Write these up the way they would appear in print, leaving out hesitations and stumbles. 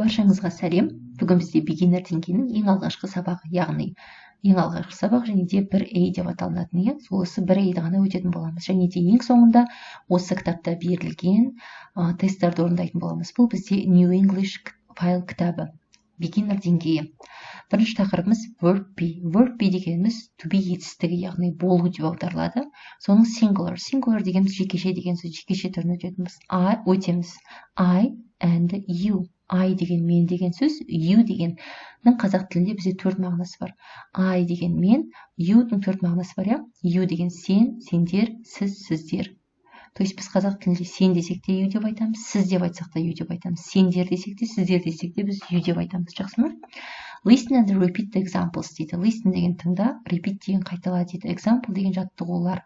Баршаңызға сәлем. Бүгін бізде beginner деңгейінің ең алғашқы сабағы, яғни ең алғашқы сабақ және де 1A деп аталынатын, сол осы 1A'ді ғана өтетін боламыз. Және де ең соңында осы кітапта берілген тесттарды орындайтын боламыз. Бұл бізде New English файл кітабы, beginner деңгейі. Бірінші тақырыбымыз verb be. Verb be дегеніміз to be етістігі, яғни болу деп аударылады. Соның singular. Singular дегеніміз жекеше деген сөз, жекеше түрін өтетіміз. Өтеміз. I and you. I деген мен деген сөз, you дегеннің қазақ тілінде бізде 4 мағынасы бар. I деген мен, you-дің 4 мағынасы бар, you деген сен, сендер, сіз, сіздер. То есть біз қазақ тілінде сен десек те you деп айтамыз, сіз деп айтсақ та you деп айтамыз, сендер десек те, сіздер десек те біз you деп айтамыз. Жақсы ма? Listen and repeat the examples дейді. Listen деген тыңда, repeat деген қайтала дейді. Example деген жаттығулар.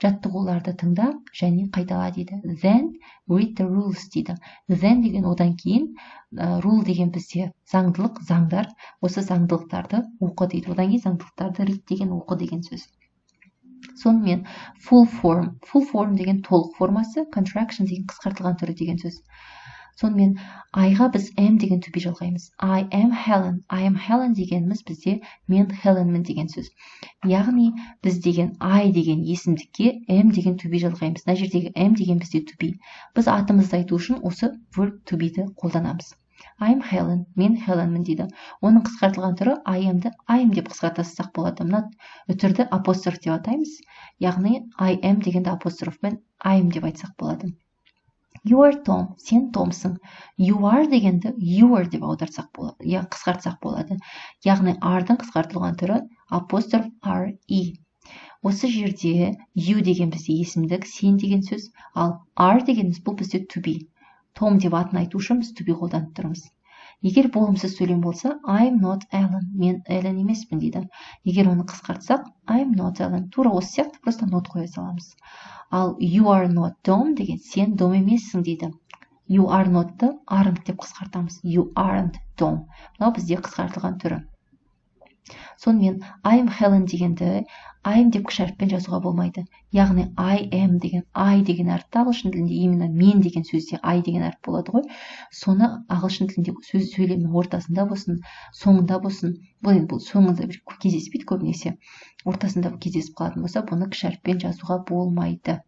Жаттығуларды тыңда және қайтала дейді. Then read the rules дейді. Then деген одан кейін, rule деген бізде заңдылық, заңдар. Осы заңдылықтарды оқы дейді. Одан кейін заңдылықтарды read деген оқы деген сөз. Сонымен full form. Full form деген толық формасы, contraction деген қысқартылған түрі деген сөз. Сонымен I-ға біз am деген to be жалғаймыз. I am Helen. I am Helen дегеніміз бізде мен Helenмін деген сөз. Яғни біз деген I деген есімдікке am деген to be жалғаймыз. Мына жердегі am деген бізде to be. Біз атымызды айту үшін осы verb to be-ді қолданамыз. I am Helen. Мен Helenмін дейді. Оның қысқартылған түрі I am-ды I am деп қысқартасақ болады. Мына түрді апостроф деп атаймыз. Яғни I am дегенді апострофпен I am деп айтсақ болады. You are Tom. Сен Томсың. You are дегенді you are деп аударсақ болады, қысқартсақ болады. Яғни are-дың қысқартылған түрі апостроф re. Осы жерде you деген бізде есімдік, сен деген сөз, ал are дегеніміз бұл бізде to be. Том деп атын айту үшін біз to be қолданып тұрмыз. Егер болымсыз сөйлем болса, I'm not Ellen. Мен Ellen емеспін дейді. Егер оны қысқартсақ, I'm not Ellen. Тура осы сияқты просто not қоя саламыз. Ал you are not Tom деген сен Дом емессің дейді. You are not-ты aren't деп қысқартамыз. You aren't Tom. Мынау бізде қысқартылған түрі. Сонымен I'm Helen дегенді I'm деп кіші әріппен жазуға болмайды. Яғни I am деген I деген әріпті ағылшын тілінде именно мен деген сөзде I деген әріп болады ғой. Соны ағылшын тілінде сөз сөйлемнің ортасында болсын, соңында болсын, бұл соңында кездеспейді көбінесе. Ортасында кездесіп қалатын болса, бұны кіші әріппен жазуға болмайды.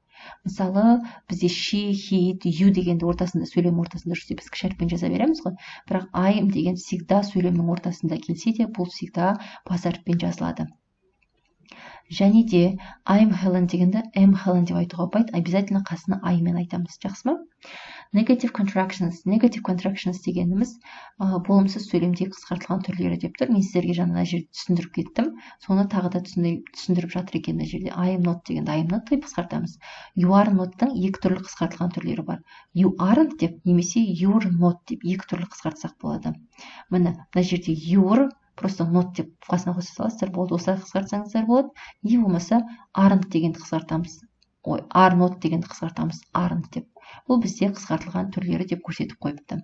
Мысалы, бізде she, he, you дегенді ортасында, сөйлем ортасында жүрсе, біз кіші әріппен жаза береміз ғой. Бірақ I am деген всегда сөйлемнің ортасында келсе де, бұл всегда бас әріппен жазылады. Және де I'm Helen дегенді am Helen деп айтуға болмайды, обязательно қасына I мен айтамыз. Жақсы ма? Negative contractions. Negative contractions дегеніміз болымсыз сөйлемдегі қысқартылған түрлері деп тұр. Мен сіздерге жаңа жерде түсіндіріп кеттім. Соны тағы да түсіндіріп жатыр екен мына жерде. I am not дегенді I am not деп қысқартамыз. You are not-тың екі түрлі қысқартылған түрлері бар. You aren't деп немесе you're not деп екі түрлі қысқартсақ болады. Мына жерде you're просто not деп қасына қоса саласыздар болды. Осылай қысқартсаңыздар болады. Не болмаса aren't дегенді қысқартамыз. Are not дегенді қысқартамыз. Aren't деп. Бұл бізде қысқартылған түрлері деп көрсетіп қойыпты.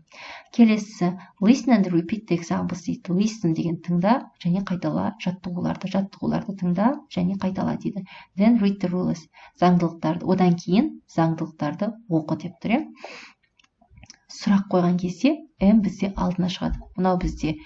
Келесі, listen and repeat the examples дейді. Listen деген тыңда және қайтала жаттығуларды. Жаттығуларды тыңда және қайтала дейді. Then read the rules. Заңдылықтарды. Одан кейін заңдылықтарды оқы деп тұр. Сұрақ қойған кезде am бізде алдына шығады. Мынау бізде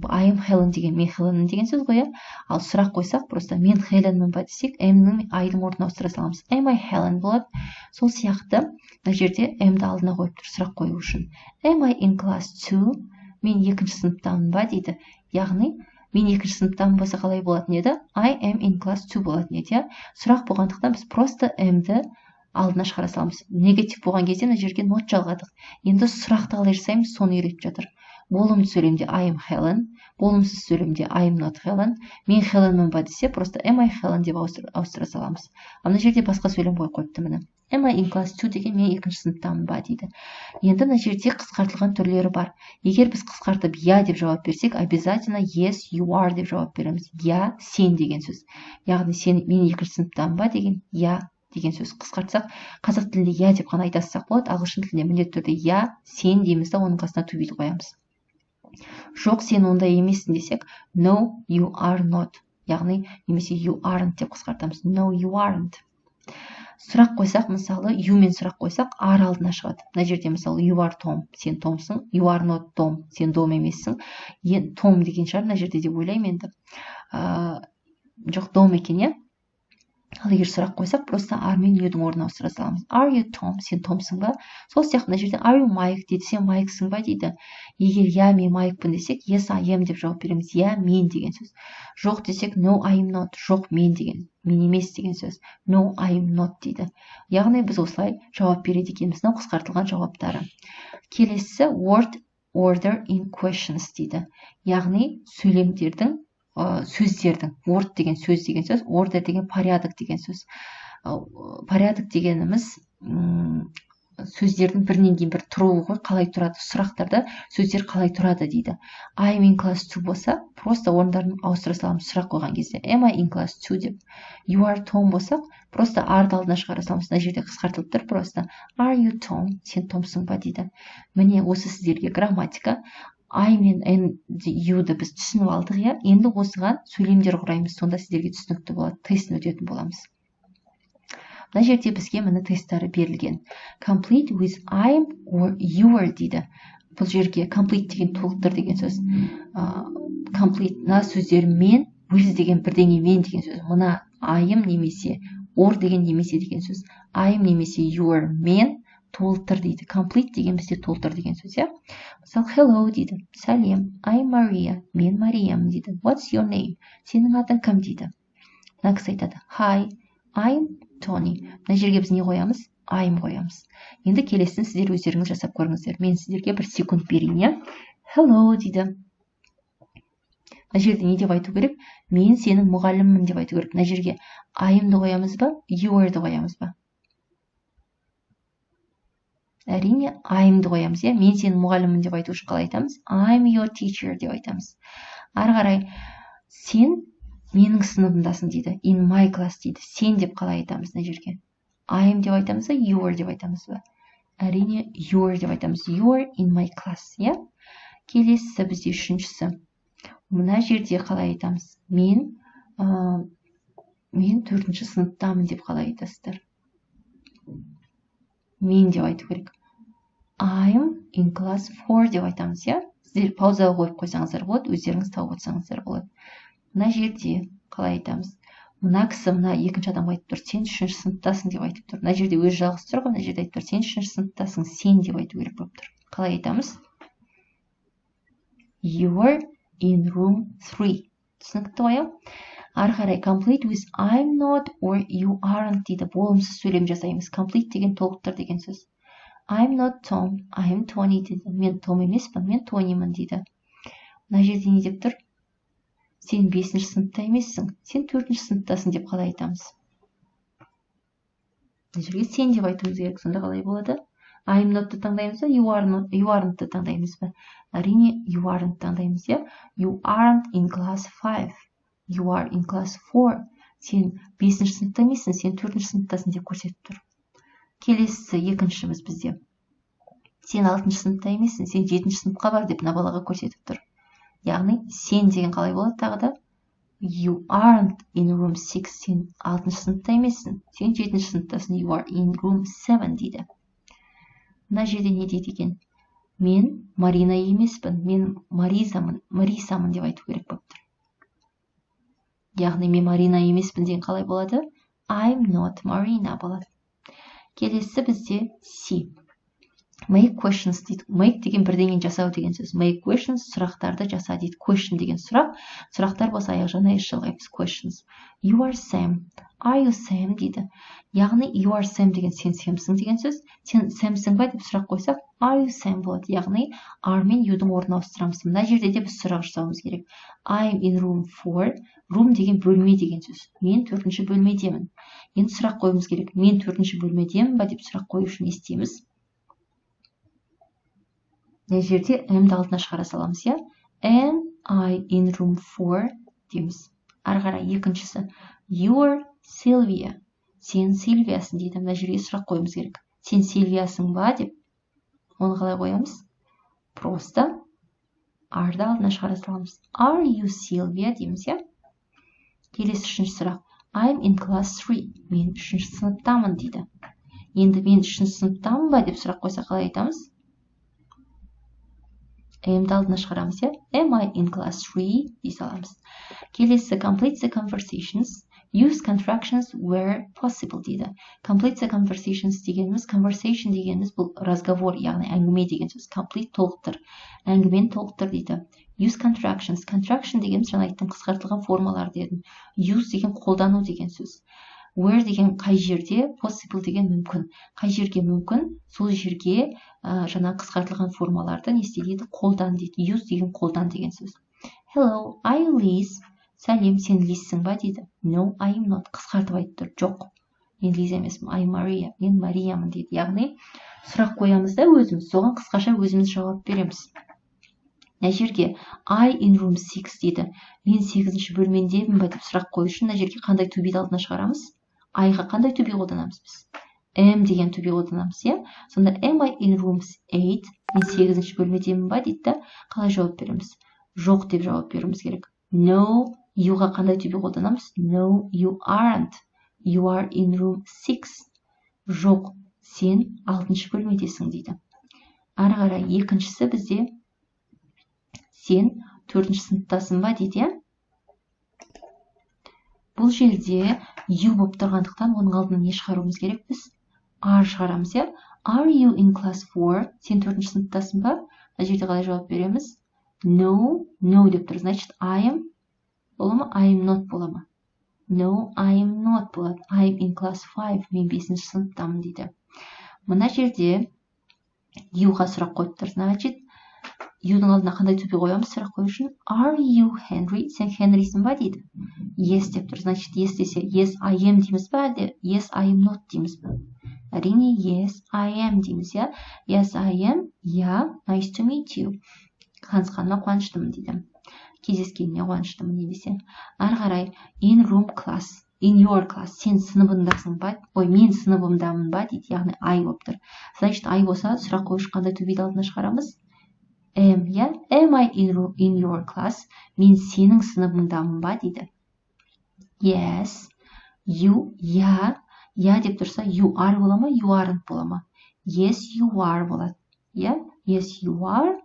I am Helen деген мен Helenмін деген сөз ғой. Ал сұрақ қойсақ, просто мен Helenмін ба десек, am-ның I-дің орнына ауыстыра саламыз. Am I Helen болады. Сол сияқты мына жерде am-ды алдына қойып тұр сұрақ қою үшін. Am I in class 2? Мен екінші сыныптамын ба дейді. Яғни мен екінші сыныптамын болса қалай болатын еді? I am in class 2 болатын еді. Сұрақ болғандықтан біз просто am-ді алдына шығара саламыз. Негатив болған кезде мына жерге not жалғадық. Енді сұрақты қалай жасаймыз, соны үйретіп жатыр. Болымды сөйлемде I am Helen, болымсыз сөйлемде I am not Helen. Мен Helenмін ба десе, просто am I Helen деп ауыстыра саламыз. Мына жерде басқа сөйлем қойыпты міне. Am I in class 2 деген мен екінші сыныптамын ба дейді. Енді мына жерде қысқартылған түрлері бар. Егер біз қысқартып я деп жауап берсек, обязательно yes you are деп жауап береміз. Я сен деген сөз. Яғни сен мен екінші сыныптамын ба деген я деген сөз қысқартсақ, қазақ тілінде я деп қана айтасақ болады, ағылшын тілінде міндетті түрде я сен дейміз да оның қасына to be-ді қоямыз. Жоқ, сен ондай емессің десек, no you are not. Яғни немесе you aren't деп қысқартамыз. No you aren't. сұрақ қойсақ, мысалы, you мен сұрақ қойсақ, are алдына шығады. Мына жерде мысалы, you are Tom, сен Томсың, you are not Tom, сен Дом емессің. Том деген шығар мына жерде деп ойлаймын енді. Жоқ, Дом екен, иә? Ал егер сұрақ қойсақ, просто are мен you'дің орнына ауыстыра саламыз. Are you Tom? Сен Томсың ба? Сол сияқты мына жерде are you Mike дейді, сен Майксың ба дейді. Егер я мен Майкпын десек, yes I am деп жауап береміз. Я мен деген сөз. Жоқ десек, no I am not. Жоқ мен деген, мен емес деген сөз. No I am not дейді. Яғни біз осылай жауап береді екенбіз. Мынау қысқартылған жауаптары. Келесі word order in questions дейді. Яғни сөйлемдердің сөздердің, word деген сөз деген сөз, order деген порядок деген сөз. Порядок дегеніміз сөздердің бірінен кейін бір тұруы ғой, қалай тұрады, сұрақтарда сөздер қалай тұрады дейді. I'm in class 2 болса, просто орындарын ауыстыра саламыз сұрақ қойған кезде. Am I in class 2 деп. You are Tom болсақ, просто are-ды алдына шығара саламыз. Мына жерде қысқартылып тұр просто. Are you Tom? Сен Томсың ба дейді. Міне осы сіздерге грамматика. I мен and you'ды біз түсініп алдық, иә. Енді осыған сөйлемдер құраймыз, сонда сіздерге түсінікті болады, тестін өтетін боламыз. Мына жерде бізге міне тесттары берілген. Complete with I'm or your дейді. Бұл жерге complete деген толықтыр деген сөз. Complete мына сөздер мен, with деген бірдеңе мен деген сөз. Мына I'm немесе or деген немесе деген сөз. I'm немесе your мен толтыр дейді. Complete деген бізде толтыр деген сөз, иә. Мысалы, hello дейді. Сәлем. I'm Maria. Мен Мариям дейді. What's your name? Сенің атың кім дейді. Мына кісі айтады. Hi, I'm Tony. Мына жерге біз не қоямыз? I'm қоямыз. Енді келесін сіздер өздеріңіз жасап көріңіздер. Мен сіздерге бір секунд берейін, иә. Hello дейді. Мына жерде не деп айту керек? Мен сенің мұғаліммін деп айту керек. Мына жерге I'm-ды қоямыз ба? Your-ды қоямыз ба? Әрине, I'm-ды қоямыз, иә. Мен сенің мұғаліммін деп айту үшін қалай айтамыз? I'm your teacher деп айтамыз. Ары қарай, сен менің сыныбымдасың дейді. In my class дейді. Сен деп қалай айтамыз мына жерге? I'm деп айтамыз ба? Your деп айтамыз ба? Әрине, your деп айтамыз. You're in my class, иә. Келесі бізде үшіншісі. Мына жерде қалай айтамыз? Мен 4-ші сыныптамын деп қалай айтасыздар? Мен деп айту керек. I'm in class 4 деп айтамыз, иә? Сіздер паузаға қойып қойсаңыздар болады, өздеріңіз тауып отырсаңыздар болады. Мына жерде қалай айтамыз? Мына кісі мына екінші адамға айтып тұр, сен 3-ші сыныптасың деп айтып тұр. Мына жерде өзі жалғыз тұр ғой, мына жерде айтып тұр, сен 3-ші сыныптасың, сен деп айту керек болып тұр. Қалай айтамыз? You're in room 3. Түсінікті ғой, иә? Ары қарай, complete with I'm not or you aren't дейді. Болымсыз сөйлем жасаймыз. Complete деген толықтыр деген сөз. I'm not Tom, I'm Tony дейді. Мен Том емеспін, мен Тонимын дейді. Мына жерде не деп тұр? Сен 5-ші сыныпта емессің, сен 4-ші сыныптасың деп қалай айтамыз? Мына жерге сен деп айтуымыз керек, сонда қалай болады? I'm not-ты таңдаймыз ба, you aren't-ты таңдаймыз ба? Әрине, you aren't таңдаймыз, иә? You aren't in class 5. You are in class 4. Сен 5-ші сыныпта емессің, сен 4-ші сыныптасың деп көрсетіп тұр. Келесі екіншіміз бізде. Сен 6-ші сыныпта емессің, сен 7-ші сыныпқа бар деп мына балаға көрсетіп тұр. Яғни, сен деген қалай болады тағы да? You aren't in room 6. Сен 6-ші сыныпта емессің, сен 7-ші сыныптасың. You are in room 7 дейді. Мына жерде не дейді екен? Мен Марина емеспін, мен Марисамын деп айту керек болып тұр. Яғни, мен Марина емеспін деген қалай болады? I'm not Marina болады. Келесі бізде C. Make questions дейді. Make деген бірдеңен жасау деген сөз. Make questions, сұрақтарды жаса дейді. Question деген сұрақ. Сұрақтар болса аяқ жағына жалғаймыз. Questions. You are Sam. Are you Sam дейді. Яғни, you are Sam деген сен Samсың деген сөз. Сен Samсың ба деп сұрақ қойсақ, are you Sam болады. Яғни, are мен you'дің орнына ауыстырамыз. Мына жерде де біз сұрақ жасауымыз керек. I'm in room 4. Room деген бөлме деген сөз. Мен 4-ші бөлмедемін. Енді сұрақ қойымыз керек. Мен 4-ші бөлмедемін ба деп сұрақ қою үшін не істейміз? Мына жерде am-ді алдына шығара саламыз, иә? Am I in room 4 дейміз. Ары қарай екіншісі. You're Sylvia. Сен Сильвиясың дейді. Мына жерге сұрақ қойымыз керек. Сен Сильвиясың ба деп. Оны қалай қоямыз? Просто are-ды алдына шығара саламыз. Are you Sylvia дейміз, иә? Келесі үшінші сұрақ. I'm in class 3. Мен 3-ші сыныптамын дейді. Енді мен 3-ші сыныптамын ба деп сұрақ қойса қалай айтамыз? Am'ді алдына шығарамыз, иә? Am I in class 3? дей саламыз. Келесі, complete the conversations. Use contractions where possible дейді. Complete the conversations дегеніміз, conversation дегеніміз бұл разговор, яғни әңгіме деген сөз. Complete толықтыр. Әңгімені толықтыр дейді. Use contractions. Contraction дегеніміз жаңа айттым, қысқартылған формалар дедім. Use деген қолдану деген сөз. Where деген қай жерде, possible деген мүмкін. Қай жерге мүмкін, сол жерге жаңа қысқартылған формаларды не істейді? Қолдан дейді. Use деген қолдан деген сөз. Hello, I Liz. Сәлем, сен Лизсің ба дейді. No, I am not. Қысқартып айтып тұр. Жоқ. Мен Лиз емеспін. I Maria. Мен Мариямын дейді. Яғни сұрақ қоямыз да өзіміз, соған қысқаша өзіміз жауап береміз. Мына жерге I in room 6 дейді. Мен 8-ші бөлмедемін ба деп сұрақ қою үшін мына жерге қандай to be алдына шығарамыз? I-ға қандай to be қолданамыз біз? Am деген to be қолданамыз, иә? Сонда am I in room 8? Мен 8-ші бөлмедемін ба дейді да, қалай жауап береміз? Жоқ деп жауап беруіміз керек. No, youға қандай to be қолданамыз? No, you aren't. You are in room 6. Жоқ, сен 6-ші бөлмедесің дейді. Ары қарай екіншісі бізде сен 4-ші сыныптасың ба дейді. Бұл жерде you болып тұрғандықтан оның алдына не шығаруымыз керек біз? Are шығарамыз, иә? Are you in class 4? Сен 4-ші сыныптасың ба? Бұл жерде қалай жауап береміз? No, no деп тұр. Значит, I am бола ма? I am not бола ма? No, I am not болады. I am in class 5. Мен 5-ші сыныптамын дейді. Мына жерде youға сұрақ қойып тұр. Значит, youдің алдына қандай to be қоямыз сұрақ қою үшін? Are you Henry? Сен Henryсің ба дейді. Yes деп тұр. Значит, yes десе, yes, I am дейміз ба? Yes, I am not дейміз ба? Әрине, yes, I am дейміз, иә? Yes, I am. Yeah, nice to meet you. Танысқаныма қуаныштымын дейді. Кездескеніне қуаныштымын немесе. Ары қарай, in room class. In your class. Сен сыныбындасың ба? Ой, мен сыныбымдамын ба дейді. Яғни I болып тұр. Значит, I болса, сұрақ қою үшін қандай to be алдына шығарамыз? Am, yeah? Am I in your class? Мен сенің сыныбыңдамын ба дейді. Yes. You, yeah. Yeah деп тұрса, you are бола ма? You aren't бола ма? Yes, you are болады. Yeah? Yes, you are.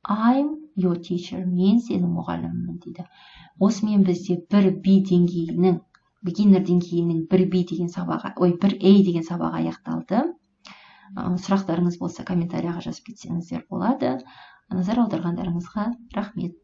I'm your teacher. Мен сенің мұғалімімін дейді. Осымен бізде бір B деңгейінің, beginner деңгейінің бір B деген сабағы, бір A деген сабағы аяқталды. Сұрақтарыңыз болса комментарияға жазып кетсеңіздер болады. Назар аударғандарыңызға рахмет.